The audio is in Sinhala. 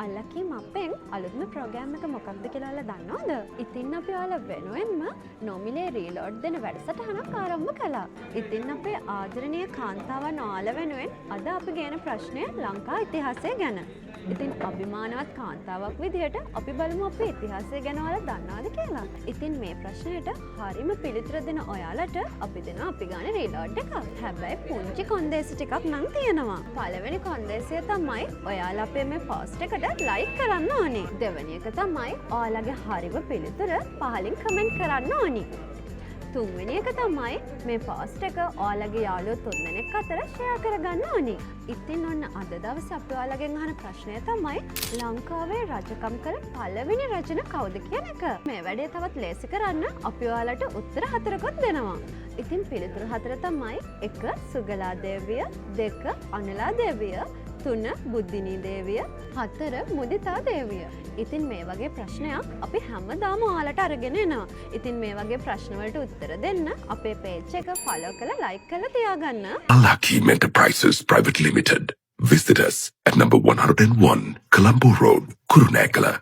අල්ලකීම් අපෙන් අලුත්ම ප්‍රෝග්‍රෑම් එක මොකක්ද කියලා ඔයාලා දන්නවද? ඉතින් අපි ඔයාලා වෙනුවෙන්ම නොමිලේ රීලෝඩ් දෙන වැඩසටහනක් ආරම්භ කළා. ඉතින් අපේ ආදරණීය කාන්තාවන් ඔයාලා වෙනුවෙන් අද අපි ගෙන ප්‍රශ්නය ලංකා ඉතිහාසය ගැන. ඉතින් අභිමානවත් කාන්තාවක් විදිහට අපි බලමු අපේ ඉතිහාසය ගැන ඔයාලා දන්නවද කියලා. ඉතින් මේ ප්‍රශ්නයට හරිම පිළිතුර දෙන ඔයාලට අපි දෙනවා අපි ගානේ රීලෝඩ් එකක්. හැබැයි පුංචි කොන්දේසි ටිකක් නම් තියෙනවා. පළවෙනි කොන්දේසිය තමයි ඔයාලා අපේ මේ පෝස්ට් එකට ලයික් කරන්න ඕනේ. දෙවෙනි එක තමයි ඔයාලගේ හරිම පිළිතුර පහලින් කමෙන්ට් කරන්න ඕනේ. තුන්වෙනි එක තමයි මේ පෝස්ට් එක ඔයාලගේ යාළුවෝ තුන්දෙනෙක් අතර ෂෙයා කරගන්න ඕනේ. ඉතින් ඔන්න අද දවසේ අපි ඔයාලගෙන් අහන ප්‍රශ්නය තමයි ලංකාවේ රජකම් කළ පළවෙනි රජන කවුද කියන එක. මේ වැඩේ තවත් ලේසි කරන්න අපි ඔයාලට උත්තර 4කුත් දෙනවා. ඉතින් පිළිතුරු 4 තමයි 1 සුගලා දේවිය, 2 අනලා දේවිය, 3 බුද්ධිනී දේවිය, 4 මුදිතා දේවිය. ඉතින් මේ වගේ ප්‍රශ්නයක් අපි හැමදාම ඔයාලට අරගෙන එනවා. ඉතින් මේ වගේ ප්‍රශ්න වලට උත්තර දෙන්න අපේ page එක follow කරලා like කරලා තියාගන්න. Alakim Enterprises Private Limited. Visit us at number 101 Colombo Road, Kurunegala.